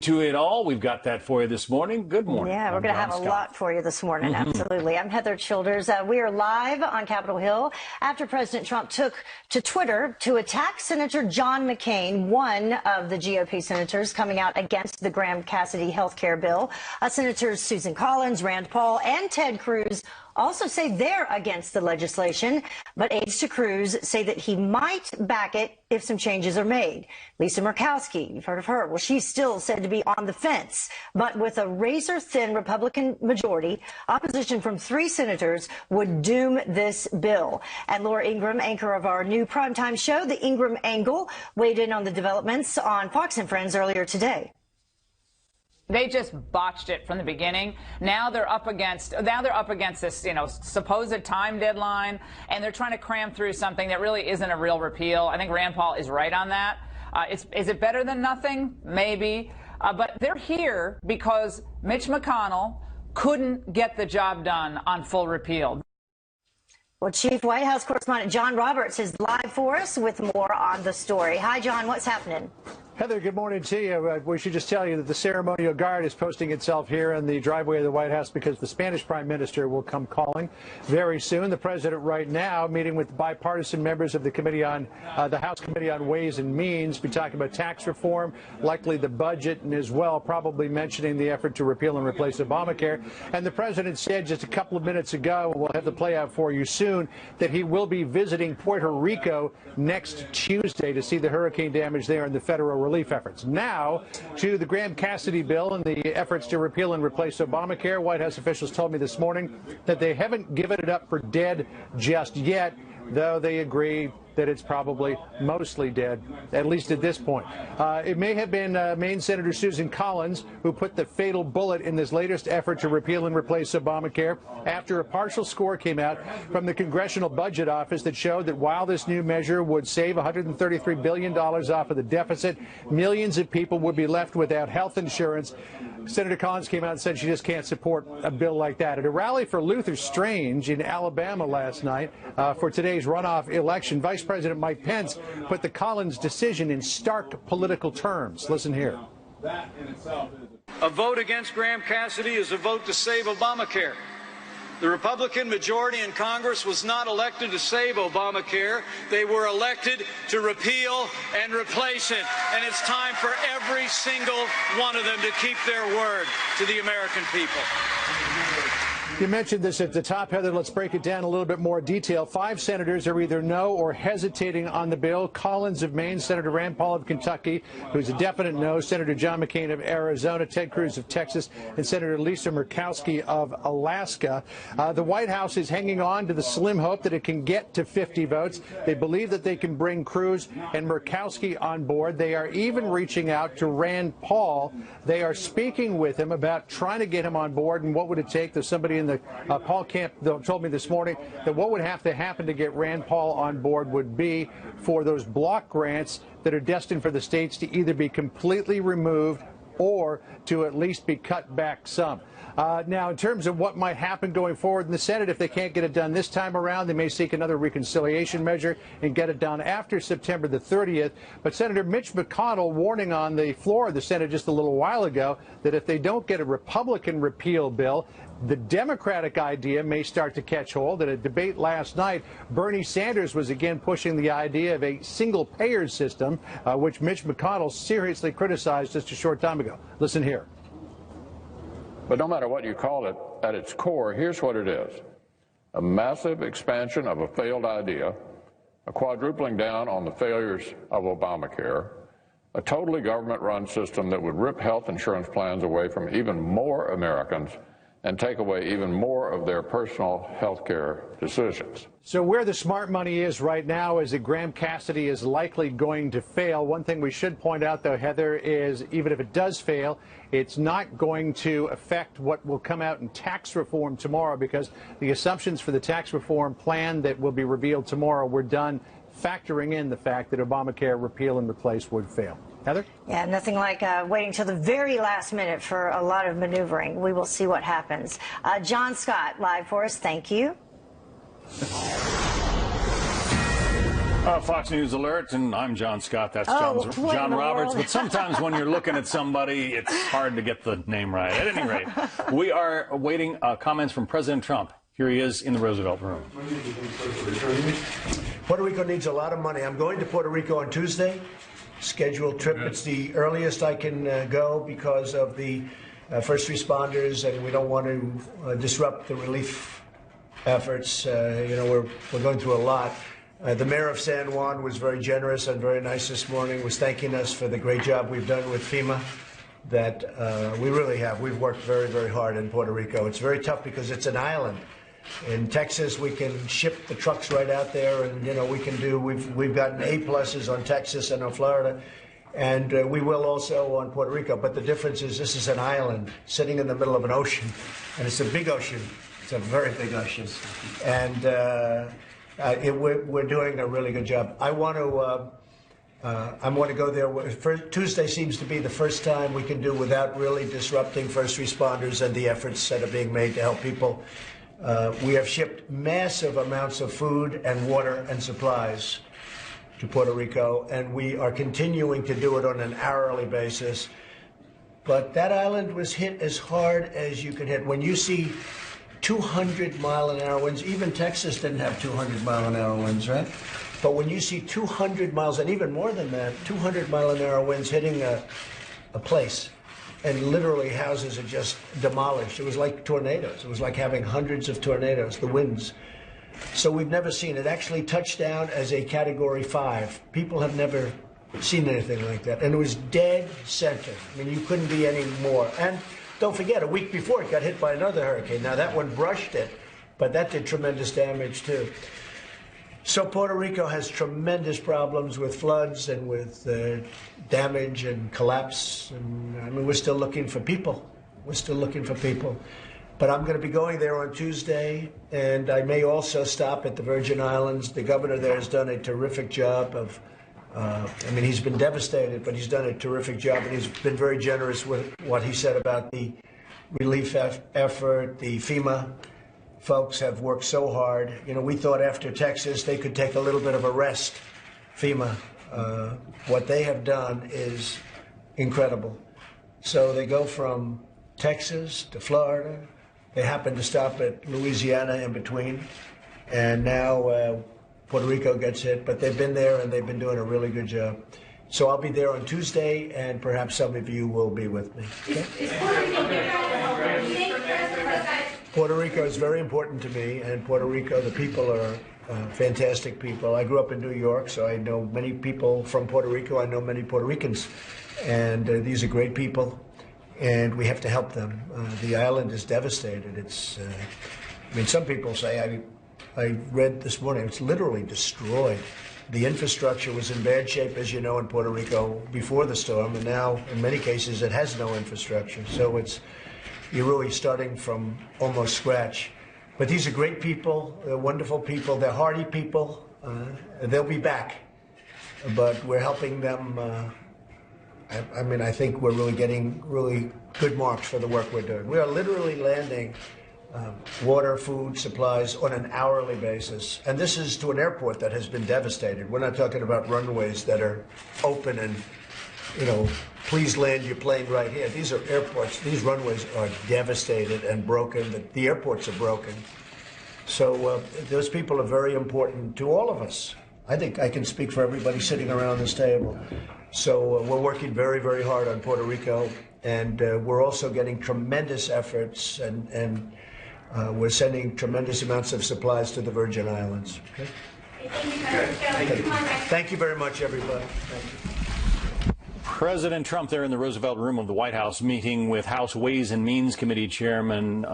to it all. We've got that for you this morning. Good morning. Yeah, we're going to have a lot for you this morning. Absolutely. I'm Heather Childers. We are live on Capitol Hill after President Trump took to Twitter to attack Senator John McCain, one of the GOP senators coming out against the Graham Cassidy health care bill. Senators Susan Collins, Rand Paul, and Ted Cruz also say they're against the legislation, but aides to Cruz say that he might back it if some changes are made. Lisa Murkowski, you've heard of her. Well, she's still said to be on the fence, but with a razor-thin Republican majority, opposition from 3 senators would doom this bill. And Laura Ingraham, anchor of our new primetime show, The Ingraham Angle, weighed in on the developments on Fox and Friends earlier today. They just botched it from the beginning. Now they're up against this, supposed time deadline, and they're trying to cram through something that really isn't a real repeal. I think Rand Paul is right on that. Is it better than nothing? Maybe. But they're here because Mitch McConnell couldn't get the job done on full repeal. Well, Chief White House correspondent John Roberts is live for us with more on the story. Hi, John. What's happening? Heather, good morning to you. We should just tell you that the ceremonial guard is posting itself here in the driveway of the White House because the Spanish Prime Minister will come calling very soon. The president right now meeting with bipartisan members of the committee on the House Committee on Ways and Means. Be talking about tax reform, likely the budget, and as well probably mentioning the effort to repeal and replace Obamacare. And the president said just a couple of minutes ago, and we'll have the play out for you soon, that he will be visiting Puerto Rico next Tuesday to see the hurricane damage there and the federal relief efforts. Now to the Graham Cassidy bill and the efforts to repeal and replace Obamacare. White House officials told me this morning that they haven't given it up for dead just yet, though they agree that it's probably mostly dead, at least at this point. It may have been Maine Senator Susan Collins who put the fatal bullet in this latest effort to repeal and replace Obamacare after a partial score came out from the Congressional Budget Office that showed that while this new measure would save $133 billion off of the deficit, millions of people would be left without health insurance. Senator Collins came out and said she just can't support a bill like that. At a rally for Luther Strange in Alabama last night for today's runoff election, Vice President Mike Pence put the Collins decision in stark political terms. Listen here. That in itself is a vote against Graham Cassidy is a vote to save Obamacare. The Republican majority in Congress was not elected to save Obamacare. They were elected to repeal and replace it. And it's time for every single one of them to keep their word to the American people. You mentioned this at the top, Heather. Let's break it down a little bit more detail. 5 senators are either no or hesitating on the bill. Collins of Maine, Senator Rand Paul of Kentucky, who's a definite no, Senator John McCain of Arizona, Ted Cruz of Texas, and Senator Lisa Murkowski of Alaska. The White House is hanging on to the slim hope that it can get to 50 votes. They believe that they can bring Cruz and Murkowski on board. They are even reaching out to Rand Paul. They are speaking with him about trying to get him on board and what would it take. There's somebody in the Paul camp told me this morning that what would have to happen to get Rand Paul on board would be for those block grants that are destined for the states to either be completely removed or to at least be cut back some. Now, in terms of what might happen going forward in the Senate, if they can't get it done this time around, they may seek another reconciliation measure and get it done after September the 30th. But Senator Mitch McConnell warning on the floor of the Senate just a little while ago that if they don't get a Republican repeal bill, the Democratic idea may start to catch hold. At a debate last night, Bernie Sanders was again pushing the idea of a single-payer system, which Mitch McConnell seriously criticized just a short time ago. Listen here. But no matter what you call it, at its core, here's what it is. A massive expansion of a failed idea, a quadrupling down on the failures of Obamacare, a totally government-run system that would rip health insurance plans away from even more Americans and take away even more of their personal health care decisions. So where the smart money is right now is that Graham Cassidy is likely going to fail. One thing we should point out, though, Heather, is even if it does fail, it's not going to affect what will come out in tax reform tomorrow, because the assumptions for the tax reform plan that will be revealed tomorrow were done factoring in the fact that Obamacare repeal and replace would fail. Heather? Yeah, nothing like waiting till the very last minute for a lot of maneuvering. We will see what happens. John Scott, live for us. Thank you. Fox News Alert, and I'm John Scott. That's John Roberts. But sometimes when you're looking at somebody, it's hard to get the name right. At any rate, we are awaiting comments from President Trump. Here he is in the Roosevelt Room. Puerto Rico needs a lot of money. I'm going to Puerto Rico on Tuesday. Scheduled trip. It's the earliest I can go because of the first responders, and we don't want to disrupt the relief efforts. We're going through a lot. The mayor of San Juan was very generous and very nice this morning, was thanking us for the great job we've done with FEMA, that we really have. We've worked very, very hard in Puerto Rico. It's very tough because it's an island. In Texas, we can ship the trucks right out there, and we've gotten A+ on Texas and on Florida, and we will also on Puerto Rico. But the difference is this is an island sitting in the middle of an ocean, and it's a big ocean. It's a very big ocean, and we're doing a really good job. I want to go there. Tuesday seems to be the first time we can do without really disrupting first responders and the efforts that are being made to help people. We have shipped massive amounts of food and water and supplies to Puerto Rico, and we are continuing to do it on an hourly basis. But that island was hit as hard as you could hit. When you see 200-mile-an-hour winds, even Texas didn't have 200-mile-an-hour winds, right? But when you see 200 miles, and even more than that, 200-mile-an-hour winds hitting a place, and literally houses are just demolished. It was like tornadoes. It was like having hundreds of tornadoes, the winds. So we've never seen it. Actually touched down as a Category 5. People have never seen anything like that. And it was dead center. I mean, you couldn't be any more. And don't forget, a week before it got hit by another hurricane. Now that one brushed it, but that did tremendous damage too. So Puerto Rico has tremendous problems with floods and with damage and collapse. And I mean, we're still looking for people. We're still looking for people. But I'm going to be going there on Tuesday, and I may also stop at the Virgin Islands. The governor there has done a terrific job of, he's been devastated, but he's done a terrific job, and he's been very generous with what he said about the relief effort. The FEMA folks have worked so hard. We thought after Texas they could take a little bit of a rest. FEMA, what they have done is incredible. So they go from Texas to Florida. They happen to stop at Louisiana in between. And now Puerto Rico gets hit. But they've been there, and they've been doing a really good job. So I'll be there on Tuesday, and perhaps some of you will be with me. Okay? Puerto Rico is very important to me, and Puerto Rico, the people are fantastic people. I grew up in New York, so I know many people from Puerto Rico. I know many Puerto Ricans, and these are great people, and we have to help them. The island is devastated. It's, some people say, I read this morning, it's literally destroyed. The infrastructure was in bad shape, as you know, in Puerto Rico before the storm, and now, in many cases, it has no infrastructure. So you're really starting from almost scratch. But these are great people. They're wonderful people. They're hardy people. They'll be back. But we're helping them. I think we're really getting really good marks for the work we're doing. We are literally landing water, food, supplies on an hourly basis. And this is to an airport that has been devastated. We're not talking about runways that are open and, please land your plane right here. These are airports. These runways are devastated and broken. The airports are broken. So those people are very important to all of us. I think I can speak for everybody sitting around this table. So we're working very, very hard on Puerto Rico, and we're also getting tremendous efforts, and we're sending tremendous amounts of supplies to the Virgin Islands. Okay? Thank you very much, everybody. Thank you. President Trump there in the Roosevelt Room of the White House meeting with House Ways and Means Committee Chairman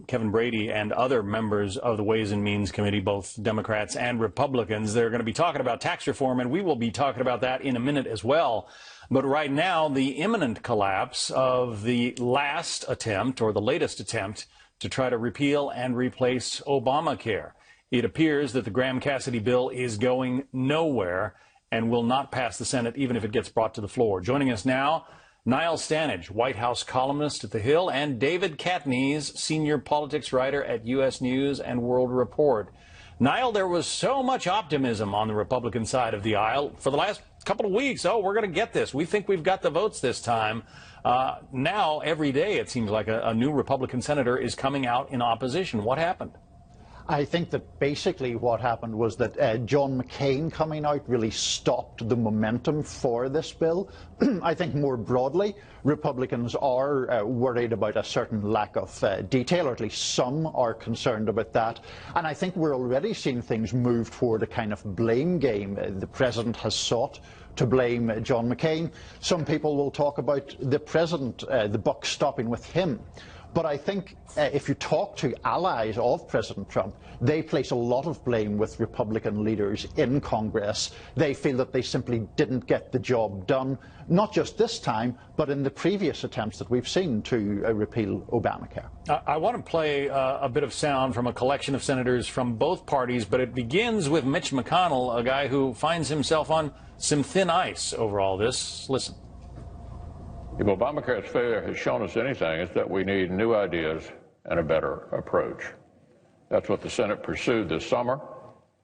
Kevin Brady and other members of the Ways and Means Committee, both Democrats and Republicans. They're going to be talking about tax reform, and we will be talking about that in a minute as well. But right now, the imminent collapse of the last attempt, or the latest attempt, to try to repeal and replace Obamacare. It appears that the Graham-Cassidy bill is going nowhere and will not pass the Senate, even if it gets brought to the floor. Joining us now, Niall Stanage, White House columnist at The Hill, and David Catanese, senior politics writer at U.S. News and World Report. Niall, there was so much optimism on the Republican side of the aisle for the last couple of weeks. Oh, we're going to get this. We think we've got the votes this time. Now, every day, it seems like a new Republican senator is coming out in opposition. What happened? I think that basically what happened was that John McCain coming out really stopped the momentum for this bill. I think more broadly, Republicans are worried about a certain lack of detail, or at least some are concerned about that. And I think we're already seeing things move toward a kind of blame game. The president has sought to blame John McCain. Some people will talk about the president, the buck stopping with him. But I think if you talk to allies of President Trump, they place a lot of blame with Republican leaders in Congress. They feel that they simply didn't get the job done, not just this time, but in the previous attempts that we've seen to repeal Obamacare. I want to play a bit of sound from a collection of senators from both parties, but it begins with Mitch McConnell, a guy who finds himself on some thin ice over all this. Listen. If Obamacare's failure has shown us anything, it's that we need new ideas and a better approach. That's what the Senate pursued this summer.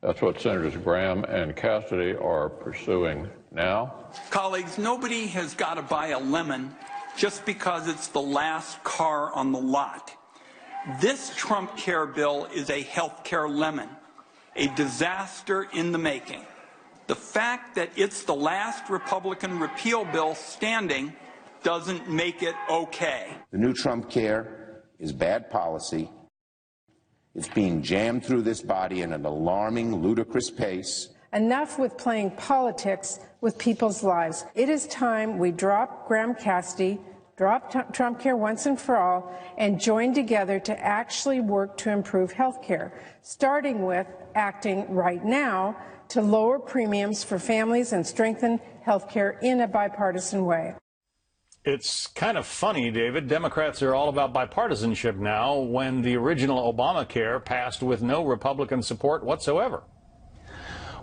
That's what Senators Graham and Cassidy are pursuing now. Colleagues, nobody has got to buy a lemon just because it's the last car on the lot. This Trump care bill is a health care lemon, a disaster in the making. The fact that it's the last Republican repeal bill standing doesn't make it okay. The new Trump care is bad policy. It's being jammed through this body at an alarming, ludicrous pace. Enough with playing politics with people's lives. It is time we drop Graham Cassidy, drop Trump care once and for all, and join together to actually work to improve health care, starting with acting right now to lower premiums for families and strengthen health care in a bipartisan way. It's kind of funny, David. Democrats are all about bipartisanship now when the original Obamacare passed with no Republican support whatsoever.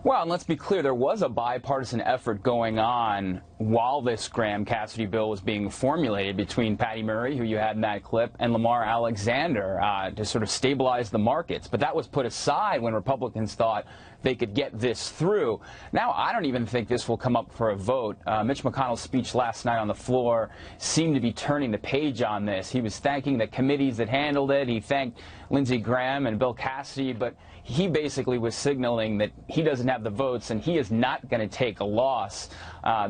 Well, and let's be clear, there was a bipartisan effort going on while this Graham Cassidy bill was being formulated between Patty Murray, who you had in that clip, and Lamar Alexander to sort of stabilize the markets. But that was put aside when Republicans thought they could get this through. Now, I don't even think this will come up for a vote. Mitch McConnell's speech last night on the floor seemed to be turning the page on this. He was thanking the committees that handled it. He thanked Lindsey Graham and Bill Cassidy, but he basically was signaling that he doesn't have the votes and he is not going to take a loss.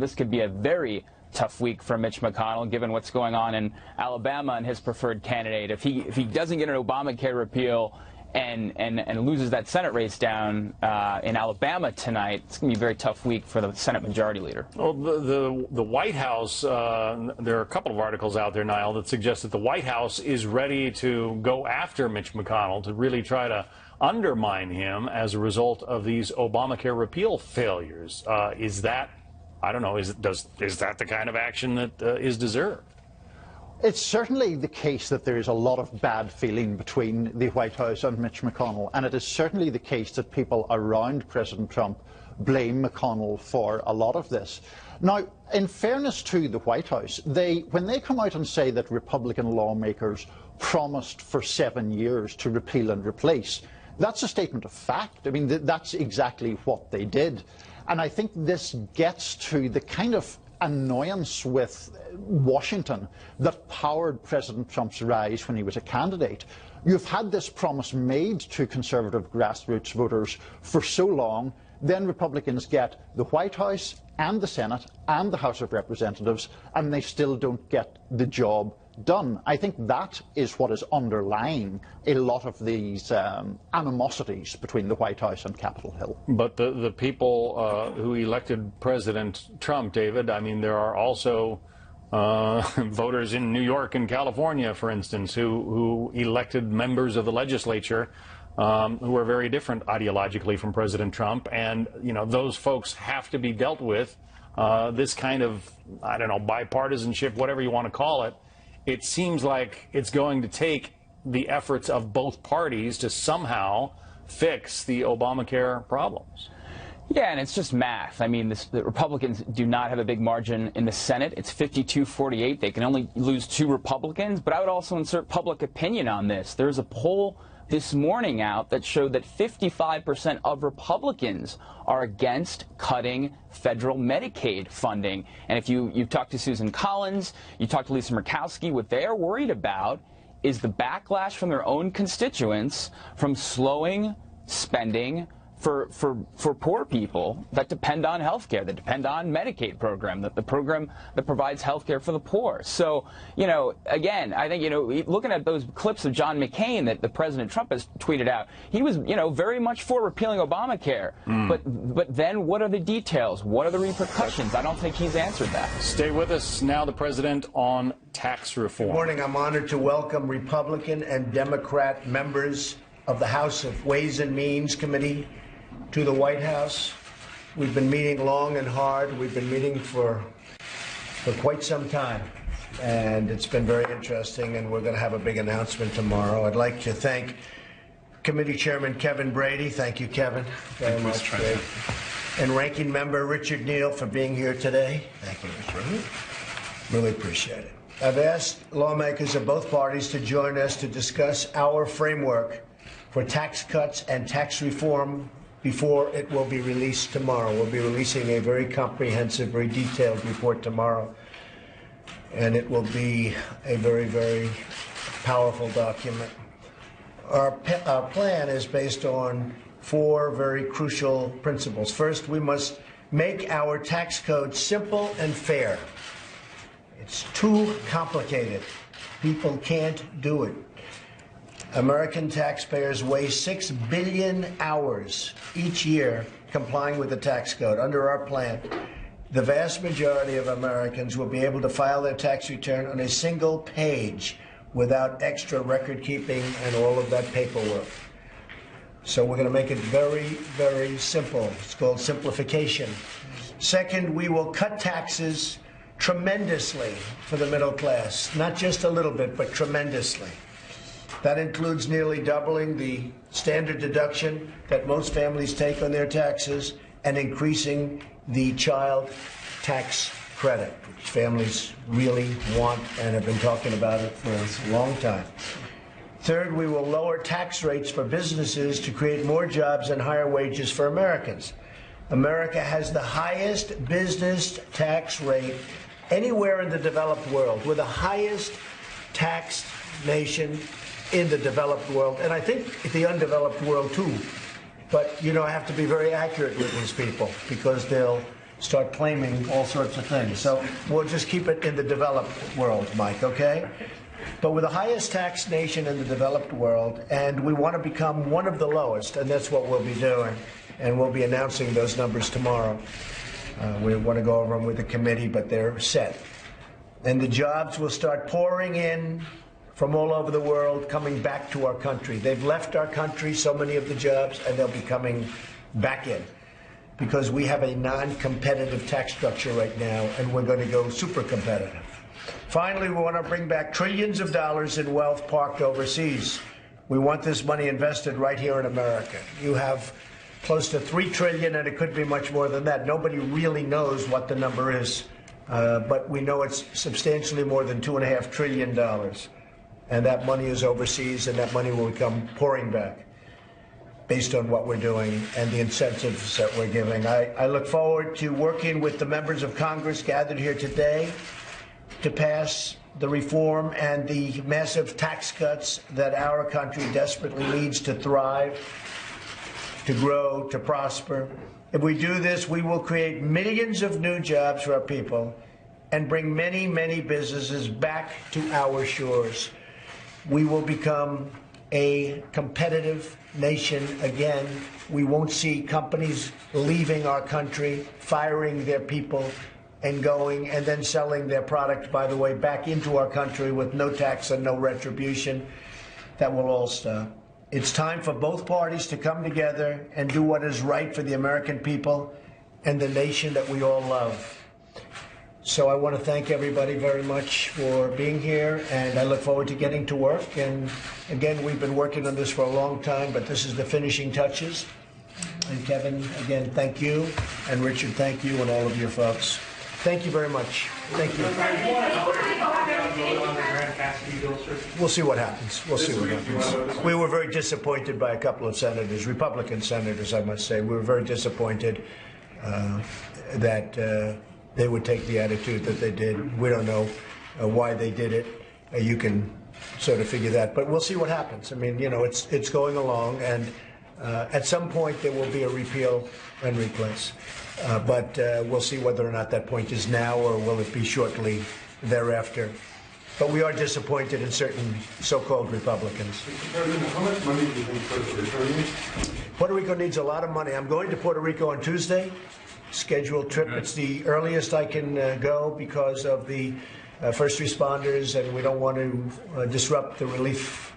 This could be a very tough week for Mitch McConnell, given what's going on in Alabama and his preferred candidate. If he doesn't get an Obamacare repeal and loses that Senate race down in Alabama tonight, it's going to be a very tough week for the Senate Majority Leader. Well, the White House, there are a couple of articles out there, Niall, that suggest that the White House is ready to go after Mitch McConnell to really try to undermine him as a result of these Obamacare repeal failures. Is that, I don't know, is that the kind of action that is deserved? It's certainly the case that there is a lot of bad feeling between the White House and Mitch McConnell, and it is certainly the case that people around President Trump blame McConnell for a lot of this. Now, in fairness to the White House, when they come out and say that Republican lawmakers promised for 7 years to repeal and replace, that's a statement of fact. I mean, that's exactly what they did. And I think this gets to the kind of annoyance with Washington that powered President Trump's rise when he was a candidate. You've had this promise made to conservative grassroots voters for so long, then Republicans get the White House and the Senate and the House of Representatives, and they still don't get the job done. I think that is what is underlying a lot of these animosities between the White House and Capitol Hill. But the people who elected President Trump, David, I mean, there are also voters in New York and California, for instance, who elected members of the legislature who are very different ideologically from President Trump. And, you know, those folks have to be dealt with. This kind of, I don't know, bipartisanship, whatever you want to call it. It seems like it's going to take the efforts of both parties to somehow fix the Obamacare problems. Yeah, and it's just math. I mean, the Republicans do not have a big margin in the Senate. It's 52-48. They can only lose 2 Republicans. But I would also insert public opinion on this. There's a poll this morning out that showed that 55% of Republicans are against cutting federal Medicaid funding. And if you talk to Susan Collins, you talk to Lisa Murkowski, what they are worried about is the backlash from their own constituents from slowing spending for poor people that depend on health care, that depend on Medicaid program, that the program that provides health care for the poor. So, again, I think, looking at those clips of John McCain that the President Trump has tweeted out, he was, very much for repealing Obamacare. But then what are the details? What are the repercussions? I don't think he's answered that. Stay with us. Now the President on tax reform. Good morning. I'm honored to welcome Republican and Democrat members of the House of Ways and Means Committee to the White House. We've been meeting long and hard. We've been meeting for quite some time, and it's been very interesting, and we're going to have a big announcement tomorrow. I'd like to thank Committee Chairman Kevin Brady. Thank you, Kevin, very much. And Ranking Member Richard Neal for being here today. Thank you, Richard. Really appreciate it. I've asked lawmakers of both parties to join us to discuss our framework for tax cuts and tax reform before it will be released tomorrow. We'll be releasing a very comprehensive, very detailed report tomorrow, and it will be a very, very powerful document. Our plan is based on 4 very crucial principles. First, we must make our tax code simple and fair. It's too complicated. People can't do it. American taxpayers waste 6 billion hours each year complying with the tax code. Under our plan, the vast majority of Americans will be able to file their tax return on a single page without extra record keeping and all of that paperwork. So we're going to make it very, very simple. It's called simplification. Second, we will cut taxes tremendously for the middle class. Not just a little bit, but tremendously. That includes nearly doubling the standard deduction that most families take on their taxes and increasing the child tax credit, which families really want and have been talking about it for a long time. Third, we will lower tax rates for businesses to create more jobs and higher wages for Americans. America has the highest business tax rate anywhere in the developed world. We're the highest taxed nation in the developed world, and I think the undeveloped world too. But, I have to be very accurate with these people because they'll start claiming all sorts of things. So we'll just keep it in the developed world, Mike, okay? But we're the highest taxed nation in the developed world, and we want to become one of the lowest, and that's what we'll be doing. And we'll be announcing those numbers tomorrow. We want to go over them with the committee, but they're set. And the jobs will start pouring in from all over the world, coming back to our country. They've left our country, so many of the jobs, and they'll be coming back in because we have a non-competitive tax structure right now, and we're going to go super competitive. Finally, we want to bring back trillions of dollars in wealth parked overseas. We want this money invested right here in America. You have close to $3 trillion, and it could be much more than that. Nobody really knows what the number is, but we know it's substantially more than $2.5 trillion. And that money is overseas, and that money will come pouring back based on what we're doing and the incentives that we're giving. I look forward to working with the members of Congress gathered here today to pass the reform and the massive tax cuts that our country desperately needs to thrive, to grow, to prosper. If we do this, we will create millions of new jobs for our people and bring many, many businesses back to our shores. We will become a competitive nation again. We won't see companies leaving our country, firing their people, and going and then selling their product, by the way, back into our country with no tax and no retribution. That will all stop. It's time for both parties to come together and do what is right for the American people and the nation that we all love. So I want to thank everybody very much for being here, and I look forward to getting to work. And again, we've been working on this for a long time, but this is the finishing touches. And Kevin, again, thank you. And Richard, thank you, and all of your folks. Thank you very much. Thank you. Cassidy bill, sir? We'll see what happens. We'll see what happens. We were very disappointed by a couple of senators, Republican senators, I must say. We were very disappointed that they would take the attitude that they did. We don't know why they did it. You can sort of figure that, but we'll see what happens. I mean, you know, it's going along, and at some point there will be a repeal and replace. But we'll see whether or not that point is now or will it be shortly thereafter. But we are disappointed in certain so-called Republicans. Mr. President, how much money do you think Puerto Rico needs? Puerto Rico needs a lot of money. I'm going to Puerto Rico on Tuesday. Scheduled trip. It's the earliest I can go because of the first responders, and we don't want to disrupt the relief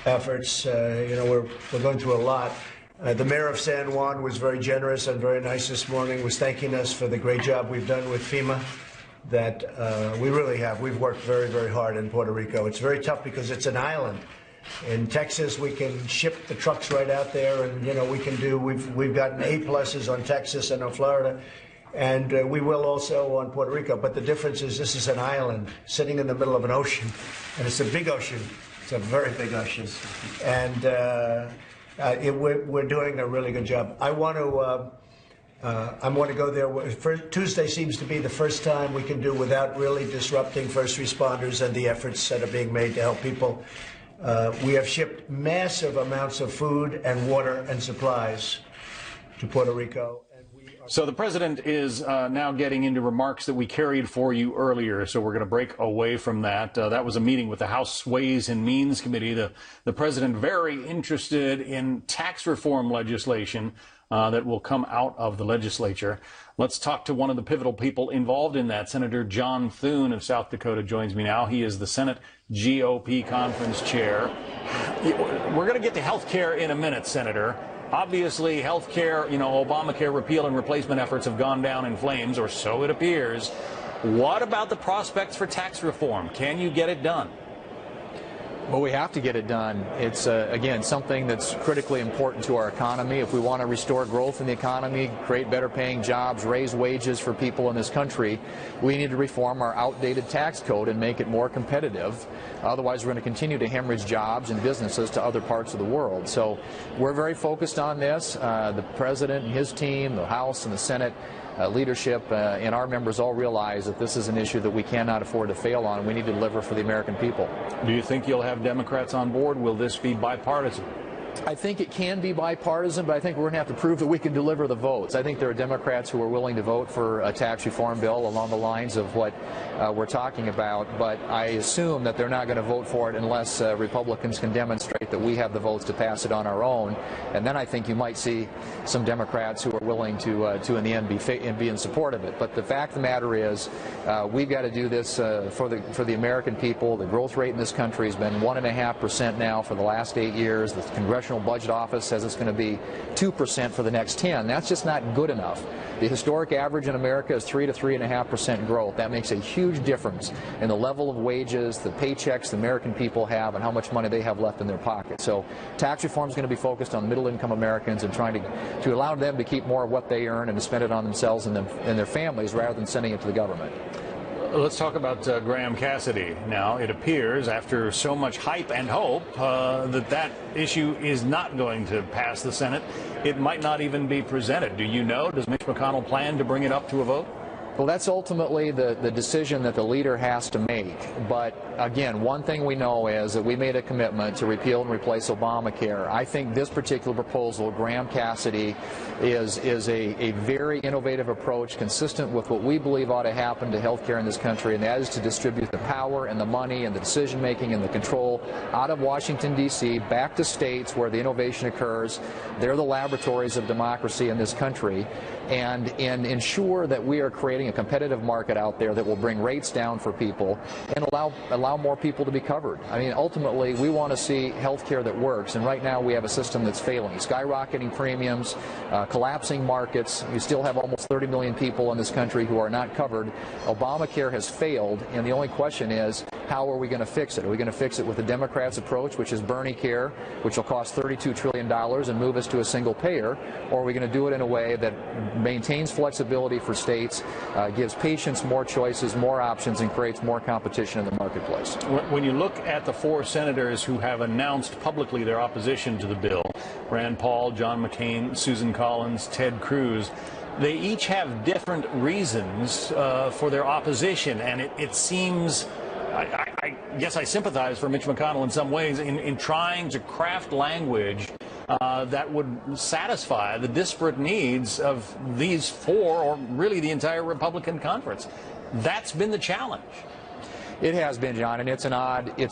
efforts. You know, we're going through a lot. The mayor of San Juan was very generous and very nice this morning, was thanking us for the great job we've done with FEMA. That we really have. We've worked very, very hard in Puerto Rico. It's very tough because it's an island. In Texas, we can ship the trucks right out there, and you know we can do. We've gotten A+s on Texas and on Florida, and we will also on Puerto Rico. But the difference is this is an island sitting in the middle of an ocean, and it's a big ocean. It's a very big ocean, and we're doing a really good job. I want to go there. Tuesday seems to be the first time we can do without really disrupting first responders and the efforts that are being made to help people. We have shipped massive amounts of food and water and supplies to Puerto Rico. So the president is now getting into remarks that we carried for you earlier, so we're going to break away from that. That was a meeting with the House Ways and Means Committee. The president very interested in tax reform legislation that will come out of the legislature. Let's talk to one of the pivotal people involved in that. Senator John Thune of South Dakota joins me now. He is the Senate GOP conference chair. We're going to get to health care in a minute, Senator. Obviously, health care, you know, Obamacare repeal and replacement efforts have gone down in flames, or so it appears. What about the prospects for tax reform? Can you get it done? Well, we have to get it done. It's, again, something that's critically important to our economy. If we want to restore growth in the economy, create better paying jobs, raise wages for people in this country, we need to reform our outdated tax code and make it more competitive. Otherwise, we're going to continue to hemorrhage jobs and businesses to other parts of the world. So we're very focused on this. The president and his team, the House and the Senate, leadership and our members all realize that this is an issue that we cannot afford to fail on. We need to deliver for the American people. Do you think you'll have Democrats on board? Will this be bipartisan? I think it can be bipartisan, but I think we're going to have to prove that we can deliver the votes. I think there are Democrats who are willing to vote for a tax reform bill along the lines of what we're talking about, but I assume that they're not going to vote for it unless Republicans can demonstrate that we have the votes to pass it on our own. And then I think you might see some Democrats who are willing to in the end, be in support of it. But the fact of the matter is, we've got to do this for the American people. The growth rate in this country has been 1.5% now for the last 8 years. The Congressional Budget Office says it's going to be 2% for the next 10. That's just not good enough. The historic average in America is 3 to 3.5% growth. That makes a huge difference in the level of wages, the paychecks the American people have, and how much money they have left in their pocket. So tax reform is going to be focused on middle-income Americans and trying to allow them to keep more of what they earn and to spend it on themselves and their families rather than sending it to the government. Let's talk about Graham Cassidy. Now, it appears, after so much hype and hope, that issue is not going to pass the Senate. It might not even be presented. Do you know? Does Mitch McConnell plan to bring it up to a vote? Well, that's ultimately the decision that the leader has to make. But again, one thing we know is that we made a commitment to repeal and replace Obamacare. I think this particular proposal, Graham Cassidy, is a very innovative approach consistent with what we believe ought to happen to health care in this country, and that is to distribute the power and the money and the decision-making and the control out of Washington, D.C., back to states where the innovation occurs. They're the laboratories of democracy in this country, and ensure that we are creating a competitive market out there that will bring rates down for people and allow more people to be covered. I mean, ultimately, we want to see health care that works, and right now we have a system that's failing. Skyrocketing premiums, collapsing markets. We still have almost 30 million people in this country who are not covered. Obamacare has failed, and the only question is, how are we going to fix it? Are we going to fix it with the Democrats' approach, which is Bernie Care, which will cost $32 trillion and move us to a single payer, or are we going to do it in a way that maintains flexibility for states gives patients more choices, more options, and creates more competition in the marketplace. When you look at the 4 senators who have announced publicly their opposition to the bill, Rand Paul, John McCain, Susan Collins, Ted Cruz, they each have different reasons for their opposition, and it seems, I guess I sympathize for Mitch McConnell in some ways in trying to craft language that would satisfy the disparate needs of these 4, or really the entire Republican conference. That's been the challenge. It has been, John, and it's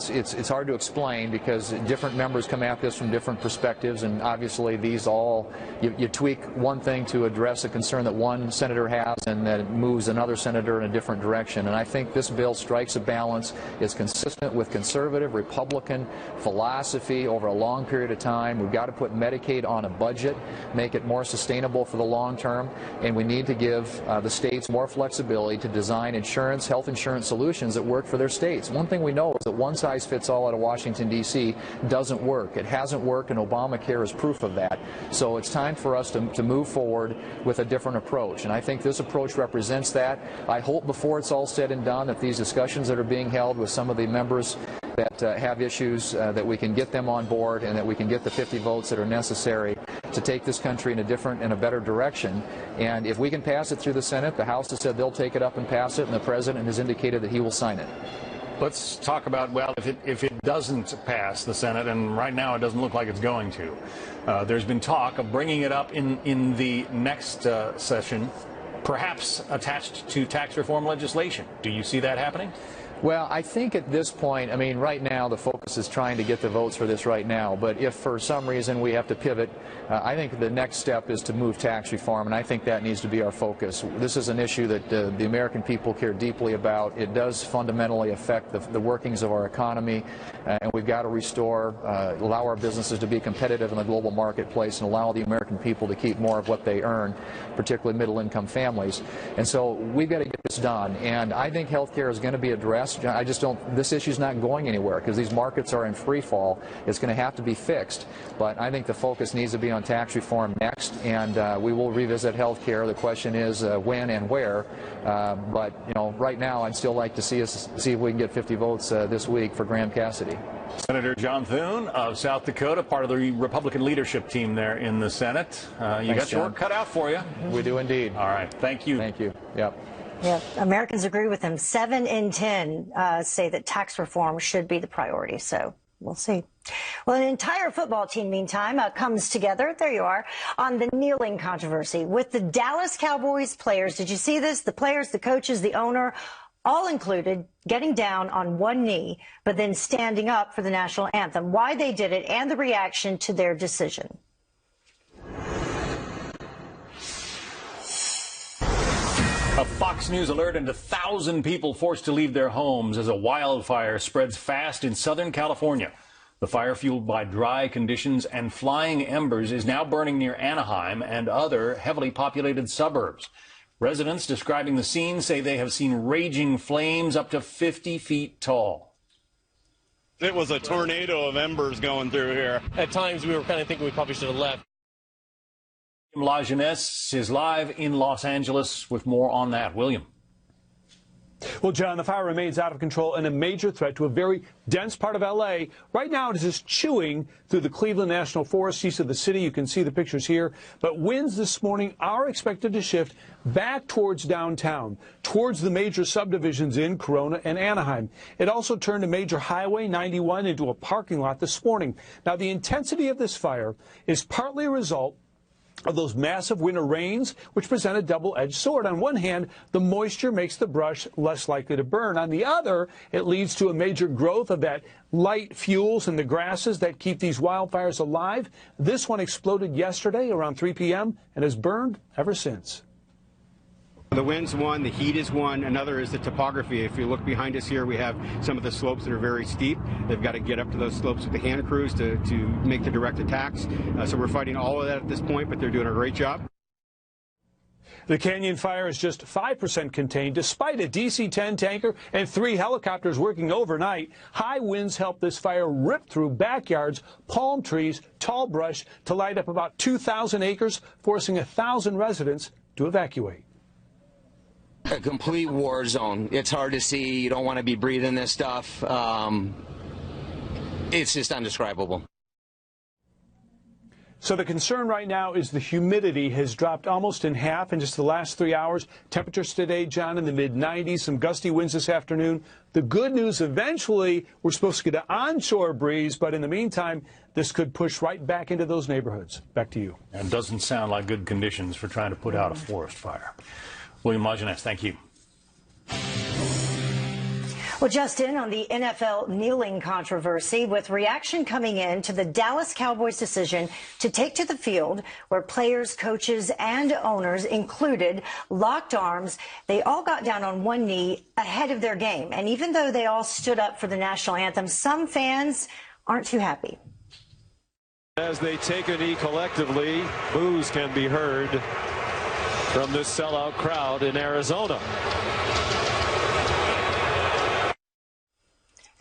it's hard to explain because different members come at this from different perspectives, and obviously these all, you tweak one thing to address a concern that one senator has, and that it moves another senator in a different direction. And I think this bill strikes a balance. It's consistent with conservative Republican philosophy over a long period of time. We've got to put Medicaid on a budget, make it more sustainable for the long term, and we need to give the states more flexibility to design insurance, health insurance solutions that work for their states. One thing we know is that one size fits all out of Washington, D.C. doesn't work. It hasn't worked, and Obamacare is proof of that. So it's time for us to move forward with a different approach, and I think this approach represents that. I hope before it's all said and done that these discussions that are being held with some of the members that have issues, that we can get them on board and that we can get the 50 votes that are necessary to take this country in a different and a better direction. And if we can pass it through the Senate, the House has said they'll take it up and pass it, and the President has indicated that he will sign it. Let's talk about, well, if it doesn't pass the Senate, and right now it doesn't look like it's going to, there's been talk of bringing it up in the next session, perhaps attached to tax reform legislation. Do you see that happening? Well, I think at this point, I mean, right now the focus is trying to get the votes for this right now. But if for some reason we have to pivot, I think the next step is to move tax reform, and I think that needs to be our focus. This is an issue that the American people care deeply about. It does fundamentally affect the workings of our economy, and we've got to restore, allow our businesses to be competitive in the global marketplace and allow the American people to keep more of what they earn, particularly middle-income families. And so we've got to get this done, and I think health care is going to be addressed. I just don't, this issue's not going anywhere because these markets are in free fall. It's going to have to be fixed, but I think the focus needs to be on tax reform next, and we will revisit health care. The question is when and where, but you know, right now I'd still like to see if we can get 50 votes this week for Graham Cassidy. Senator John Thune of South Dakota, part of the Republican leadership team there in the Senate. You got your work cut out for you. We do indeed. All right, thank you. Thank you. Yep. Yeah, Americans agree with him. 7 in 10 say that tax reform should be the priority. So we'll see. Well, an entire football team, meantime, comes together. There you are on the kneeling controversy with the Dallas Cowboys players. Did you see this? The players, the coaches, the owner, all included getting down on one knee, but then standing up for the national anthem. Why they did it and the reaction to their decision. A Fox News alert and 1,000 people forced to leave their homes as a wildfire spreads fast in Southern California. The fire, fueled by dry conditions and flying embers, is now burning near Anaheim and other heavily populated suburbs. Residents describing the scene say they have seen raging flames up to 50 feet tall. It was a tornado of embers going through here. At times we were kind of thinking we probably should have left. La Jeunesse is live in Los Angeles with more on that. William. Well, John, the fire remains out of control and a major threat to a very dense part of L.A. Right now, it is just chewing through the Cleveland National Forest, east of the city. You can see the pictures here. But winds this morning are expected to shift back towards downtown, towards the major subdivisions in Corona and Anaheim. It also turned a major highway, 91, into a parking lot this morning. Now, the intensity of this fire is partly a result of those massive winter rains, which present a double-edged sword. On one hand, the moisture makes the brush less likely to burn. On the other, it leads to a major growth of that light fuels in the grasses that keep these wildfires alive. This one exploded yesterday around 3 p.m. and has burned ever since. The wind's one, the heat is one, another is the topography. If you look behind us here, we have some of the slopes that are very steep. They've got to get up to those slopes with the hand crews to make the direct attacks. So we're fighting all of that at this point, but they're doing a great job. The Canyon fire is just 5% contained, despite a DC-10 tanker and 3 helicopters working overnight. High winds helped this fire rip through backyards, palm trees, tall brush to light up about 2,000 acres, forcing 1,000 residents to evacuate. A complete war zone. It's hard to see. You don't want to be breathing this stuff. It's just undescribable. So the concern right now is the humidity has dropped almost in half in just the last 3 hours. Temperatures today, John, in the mid-90s, some gusty winds this afternoon. The good news, eventually, we're supposed to get an onshore breeze, but in the meantime, this could push right back into those neighborhoods. Back to you. And doesn't sound like good conditions for trying to put out a forest fire. William Lajeunesse, thank you. Well, just in on the NFL kneeling controversy, with reaction coming in to the Dallas Cowboys' decision to take to the field, where players, coaches, and owners included locked arms. They all got down on one knee ahead of their game. And even though they all stood up for the national anthem, some fans aren't too happy. As they take a knee collectively, boos can be heard from this sellout crowd in Arizona.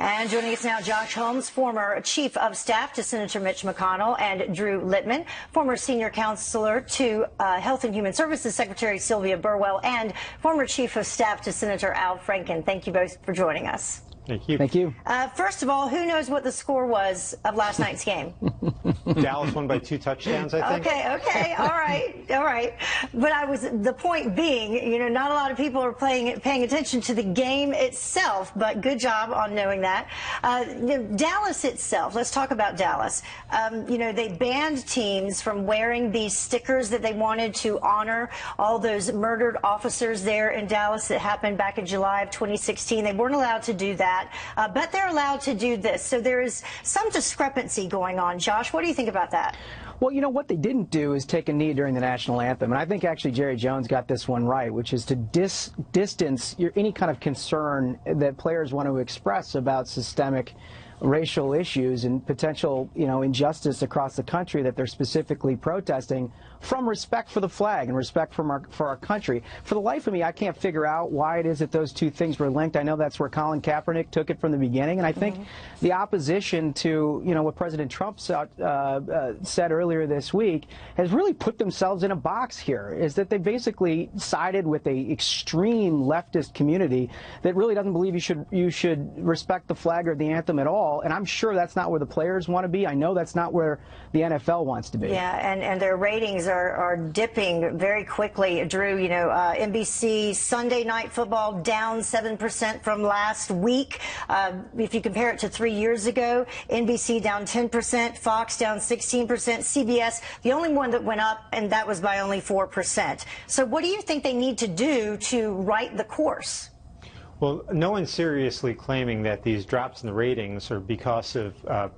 And joining us now, Josh Holmes, former Chief of Staff to Senator Mitch McConnell, and Drew Littman, former Senior Counselor to Health and Human Services Secretary Sylvia Burwell, and former Chief of Staff to Senator Al Franken. Thank you both for joining us. Thank you. Thank you. First of all, who knows what the score was of last night's game? Dallas won by 2 touchdowns, I think. Okay, all right. But the point being, not a lot of people are paying attention to the game itself, but good job on knowing that. Dallas itself, let's talk about Dallas. They banned teams from wearing these stickers that they wanted to honor all those murdered officers there in Dallas that happened back in July of 2016. They weren't allowed to do that. But they're allowed to do this. So there is some discrepancy going on. Josh, what do you think about that? Well, what they didn't do is take a knee during the national anthem. And I think actually Jerry Jones got this one right, which is to distance any kind of concern that players want to express about systemic racial issues and potential, injustice across the country that they're specifically protesting, from respect for the flag and respect for our country. For the life of me, I can't figure out why it is that those two things were linked. I know that's where Colin Kaepernick took it from the beginning, and I think the opposition to, what President Trump said earlier this week has really put themselves in a box here, is that they basically sided with a extreme leftist community that really doesn't believe you should respect the flag or the anthem at all. And I'm sure that's not where the players want to be. I know that's not where the NFL wants to be. Yeah, and their ratings are dipping very quickly. Drew, NBC Sunday Night Football down 7% from last week. If you compare it to 3 years ago, NBC down 10%, Fox down 16%, CBS, the only one that went up, and that was by only 4%. So what do you think they need to do to right the course? Well, no one's seriously claiming that these drops in the ratings are because of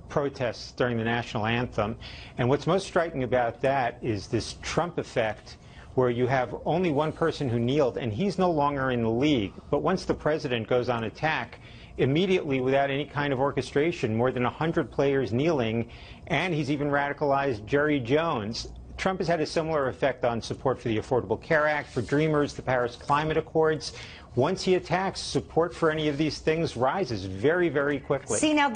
protests during the national anthem. And what's most striking about that is this Trump effect, where you have only one person who kneeled, and he's no longer in the league. But once the president goes on attack, immediately, without any kind of orchestration, more than 100 players kneeling, and he's even radicalized Jerry Jones. Trump has had a similar effect on support for the Affordable Care Act, for Dreamers, the Paris Climate Accords. Once he attacks, support for any of these things rises very, very quickly. See, now,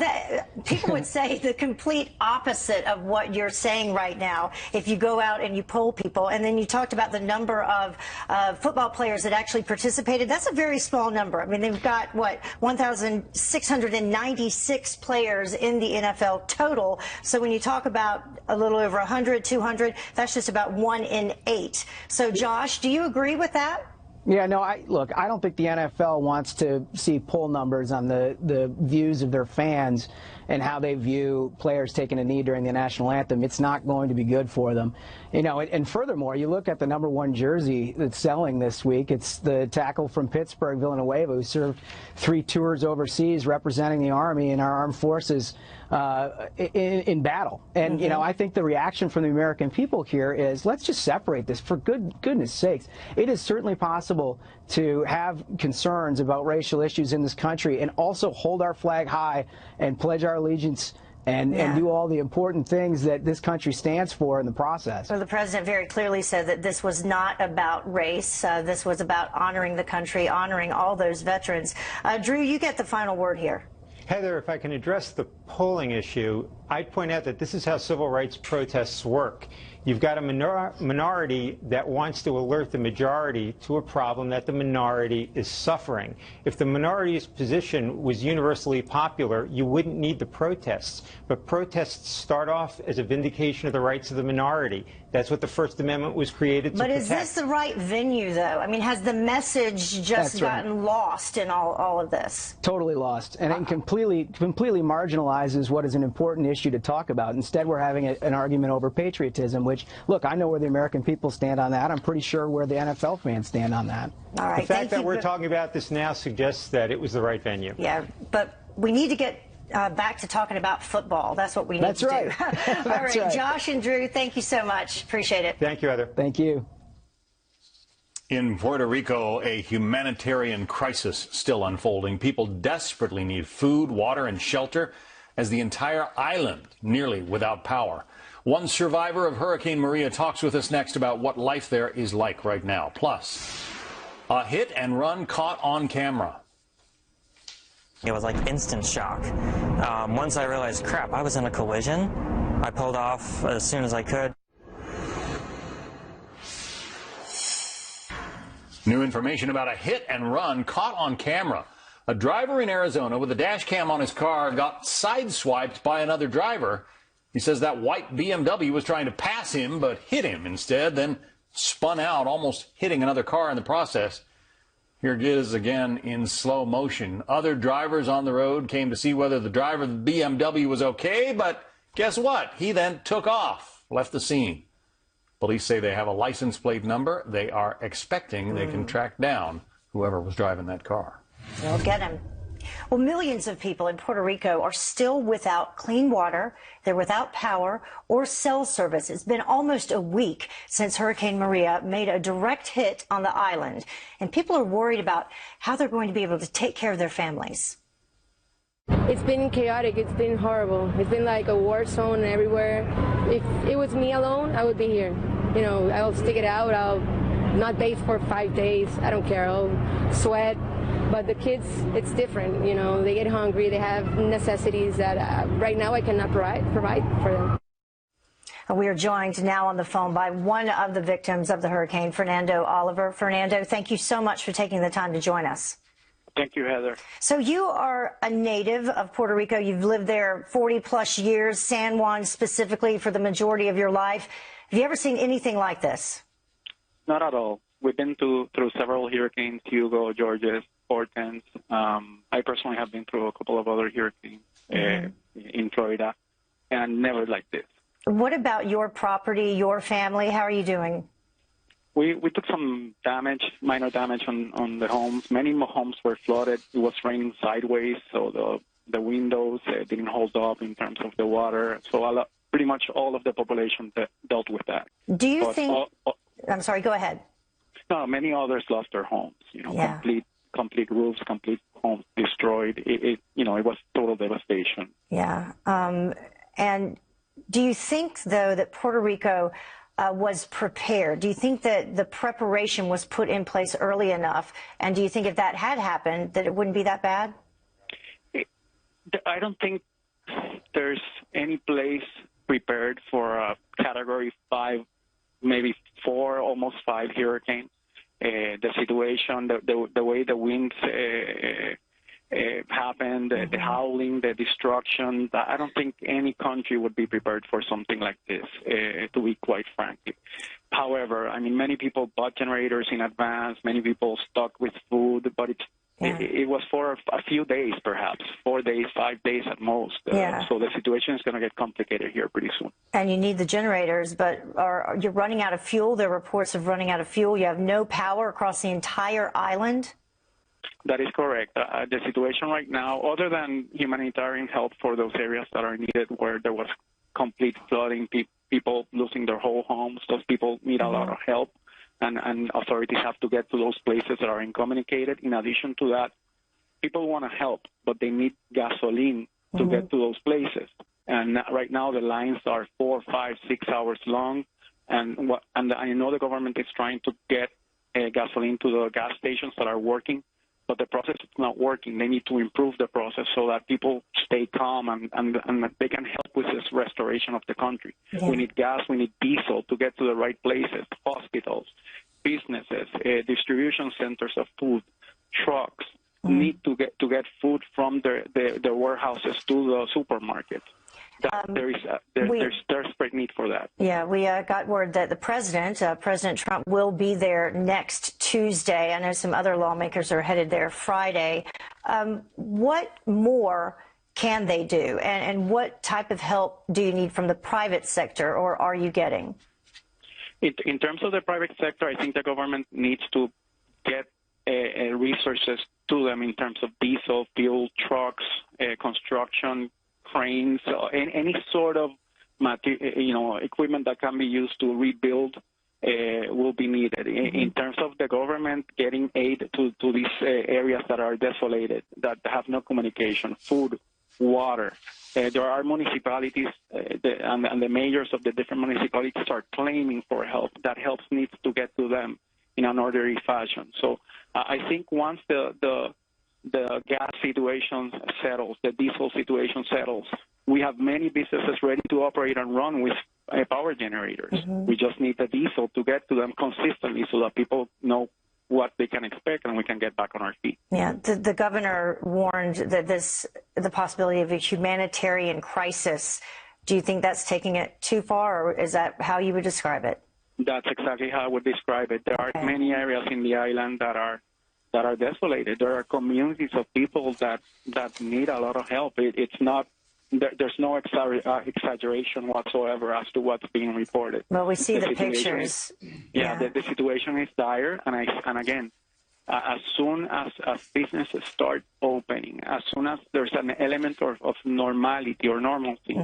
people would say the complete opposite of what you're saying right now if you go out and you poll people. And then you talked about the number of football players that actually participated. That's a very small number. I mean, they've got, 1,696 players in the NFL total. So when you talk about a little over 100, 200, that's just about 1 in 8. So, Josh, do you agree with that? Yeah, no, I don't think the NFL wants to see poll numbers on the views of their fans and how they view players taking a knee during the national anthem. It's not going to be good for them. And furthermore, you look at the #1 jersey that's selling this week. It's the tackle from Pittsburgh, Villanueva, who served 3 tours overseas representing the Army and our armed forces in battle. And, I think the reaction from the American people here is, let's just separate this, for goodness sakes. It is certainly possible to have concerns about racial issues in this country and also hold our flag high and pledge our allegiance and do all the important things that this country stands for in the process. Well, the president very clearly said that this was not about race. This was about honoring the country, honoring all those veterans. Drew, you get the final word here. Heather, if I can address the polling issue, I'd point out that this is how civil rights protests work. You've got a minority that wants to alert the majority to a problem that the minority is suffering. If the minority's position was universally popular, you wouldn't need the protests. But protests start off as a vindication of the rights of the minority. That's what the First Amendment was created to protect. But is this the right venue, though? I mean, has the message just gotten lost in all of this? Totally lost. And it completely marginalizes what is an important issue to talk about. Instead, we're having an argument over patriotism, which, look, I know where the American people stand on that. I'm pretty sure where the NFL fans stand on that. All right, the fact that we're talking about this now suggests that it was the right venue. Yeah, but we need to get back to talking about football. That's what we need to do. All right, Josh and Drew, thank you so much. Appreciate it. Thank you, Heather. Thank you. In Puerto Rico, a humanitarian crisis still unfolding. People desperately need food, water, and shelter as the entire island nearly without power. One survivor of Hurricane Maria talks with us next about what life there is like right now. Plus, a hit and run caught on camera. It was like instant shock. Once I realized, crap, I was in a collision, I pulled off as soon as I could. New information about a hit and run caught on camera. A driver in Arizona with a dash cam on his car got sideswiped by another driver. He says that white BMW was trying to pass him but hit him instead, then spun out, almost hitting another car in the process. Here it is again in slow motion. Other drivers on the road came to see whether the driver of the BMW was okay, but guess what? He then took off, left the scene. Police say they have a license plate number. They are expecting they can track down whoever was driving that car. They'll get him. Well, millions of people in Puerto Rico are still without clean water. They're without power or cell service. It's been almost a week since Hurricane Maria made a direct hit on the island, and people are worried about how they're going to be able to take care of their families. It's been chaotic. It's been horrible. It's been like a war zone everywhere. If it was me alone, I would be here. You know, I'll stick it out. I'll not bathe for 5 days. I don't care. I'll sweat. But the kids, it's different. You know, they get hungry. They have necessities that right now I cannot provide for them. We are joined now on the phone by one of the victims of the hurricane, Fernando Oliver. Fernando, thank you so much for taking the time to join us. Thank you, Heather. So you are a native of Puerto Rico. You've lived there 40-plus years, San Juan specifically, for the majority of your life. Have you ever seen anything like this? Not at all. We've been through several hurricanes, Hugo, Georges, Hortense. I personally have been through a couple of other hurricanes in Florida, and never like this. What about your property, your family? How are you doing? We took some damage, minor damage on the homes. Many homes were flooded. It was raining sideways, so the windows didn't hold up in terms of the water. So pretty much all of the population dealt with that. Do you think... I'm sorry, go ahead. No, many others lost their homes. You know, complete roofs, complete homes destroyed. It was total devastation. Yeah. And do you think, though, that Puerto Rico was prepared? Do you think that the preparation was put in place early enough? And do you think if that had happened, that it wouldn't be that bad? I don't think there's any place prepared for a Category 5, maybe 4, almost 5 hurricane. The situation, the way the winds happened, the howling, the destruction, I don't think any country would be prepared for something like this, to be quite frank. However, I mean, many people bought generators in advance, many people stocked with food, but it was for a few days, perhaps, 4 days, 5 days at most. So the situation is going to get complicated here pretty soon. And you need the generators, but you're running out of fuel. There are reports of running out of fuel. You have no power across the entire island. That is correct. The situation right now, other than humanitarian help for those areas that are needed where there was complete flooding, people losing their whole homes, those people need a lot of help. And authorities have to get to those places that are incommunicated. In addition to that, people want to help, but they need gasoline to get to those places. And right now the lines are 4, 5, 6 hours long. And I know the government is trying to get gasoline to the gas stations that are working, but the process is not working. They need to improve the process so that people stay calm and they can help with this restoration of the country. Yeah. We need gas, we need diesel to get to the right places, hospitals, businesses, distribution centers of food, trucks need to get food from the warehouses to the supermarket. There's desperate need for that. Yeah, we got word that the President Trump, will be there next Tuesday. I know some other lawmakers are headed there Friday. What more can they do? And what type of help do you need from the private sector, or are you getting? In terms of the private sector, I think the government needs to get resources to them in terms of diesel, fuel, trucks, construction, cranes, any sort of equipment that can be used to rebuild will be needed. In terms of the government getting aid to these areas that are desolated, that have no communication, food, water. There are municipalities and the mayors of the different municipalities are claiming for help. That help needs to get to them in an orderly fashion. So I think once the gas situation settles, the diesel situation settles, we have many businesses ready to operate and run with power generators. We just need the diesel to get to them consistently so that people know what they can expect and we can get back on our feet. Yeah, the governor warned that the possibility of a humanitarian crisis. Do you think that's taking it too far, or is that how you would describe it? That's exactly how I would describe it. There are many areas in the island that are desolated. There are communities of people that need a lot of help. It's not. There's no exaggeration whatsoever as to what's being reported. Well, we see the pictures. The situation is dire, and again, as soon as businesses start opening, as soon as there's an element of normality or normalcy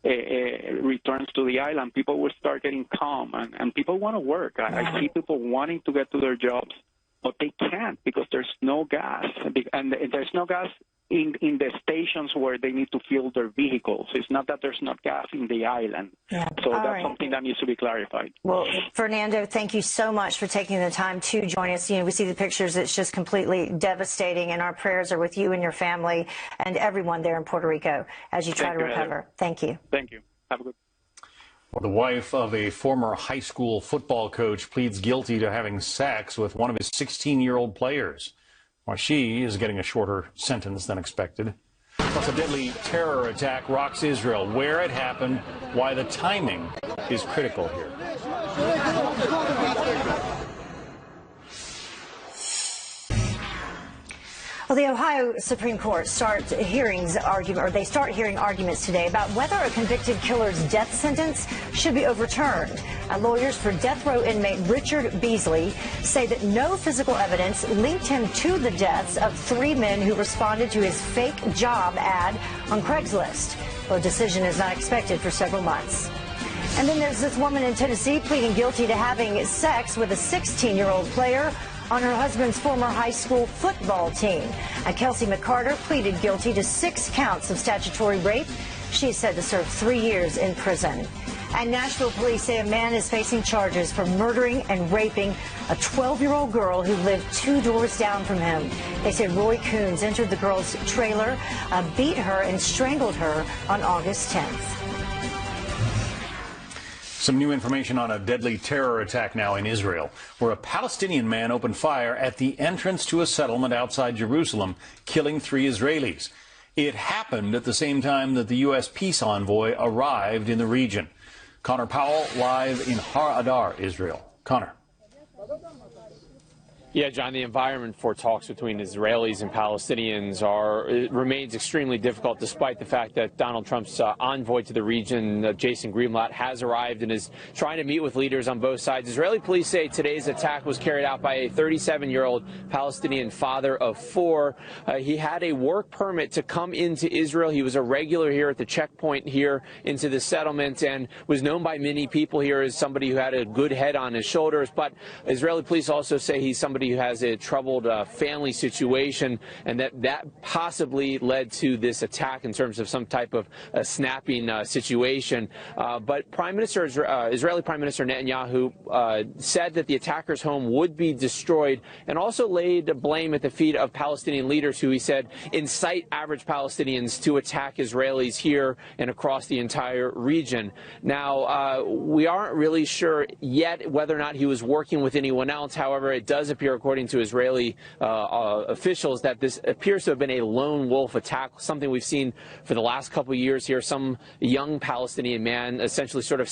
returns to the island, people will start getting calm, and people want to work. I see people wanting to get to their jobs, but they can't because there's no gas, and there's no gas in the stations where they need to fuel their vehicles. It's not that there's not gas in the island. So that's something that needs to be clarified. Well, Fernando, thank you so much for taking the time to join us. We see the pictures. It's just completely devastating, and our prayers are with you and your family and everyone there in Puerto Rico as you try to recover. Heather. Thank you. Thank you. Have a good. Well, the wife of a former high school football coach pleads guilty to having sex with one of his 16-year-old players. Well, she is getting a shorter sentence than expected. Plus, a deadly terror attack rocks Israel. Where it happened, why the timing is critical here. Well, the Ohio Supreme Court starts hearing arguments today about whether a convicted killer's death sentence should be overturned. Lawyers for death row inmate Richard Beasley say that no physical evidence linked him to the deaths of 3 men who responded to his fake job ad on Craigslist. Well, a decision is not expected for several months. And then there's this woman in Tennessee pleading guilty to having sex with a 16-year-old player on her husband's former high school football team. Kelsey McCarter pleaded guilty to 6 counts of statutory rape. She is said to serve 3 years in prison. And Nashville police say a man is facing charges for murdering and raping a 12-year-old girl who lived 2 doors down from him. They say Roy Coons entered the girl's trailer, beat her, and strangled her on August 10th. Some new information on a deadly terror attack now in Israel, where a Palestinian man opened fire at the entrance to a settlement outside Jerusalem, killing 3 Israelis. It happened at the same time that the U.S. peace envoy arrived in the region. Connor Powell live in Har Adar, Israel. Connor. Yeah, John, the environment for talks between Israelis and Palestinians remains extremely difficult, despite the fact that Donald Trump's envoy to the region, Jason Greenblatt, has arrived and is trying to meet with leaders on both sides. Israeli police say today's attack was carried out by a 37-year-old Palestinian father of 4. He had a work permit to come into Israel. He was a regular here at the checkpoint here into the settlement and was known by many people here as somebody who had a good head on his shoulders. But Israeli police also say he's somebody somebody who has a troubled family situation, and that possibly led to this attack in terms of some type of a snapping situation. But Israeli Prime Minister Netanyahu said that the attacker's home would be destroyed, and also laid blame at the feet of Palestinian leaders who, he said, incite average Palestinians to attack Israelis here and across the entire region. Now, we aren't really sure yet whether or not he was working with anyone else. However, it does appear, according to Israeli officials, that this appears to have been a lone wolf attack, something we've seen for the last couple of years here. Some young Palestinian man essentially sort of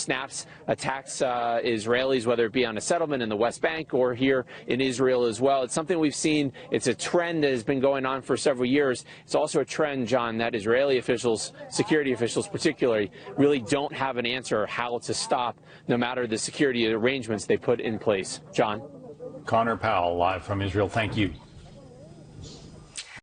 attacks Israelis, whether it be on a settlement in the West Bank or here in Israel as well. It's something we've seen. It's a trend that has been going on for several years. It's also a trend, John, that Israeli officials, security officials particularly, really don't have an answer how to stop, no matter the security arrangements they put in place. John? Connor Powell, live from Israel. Thank you.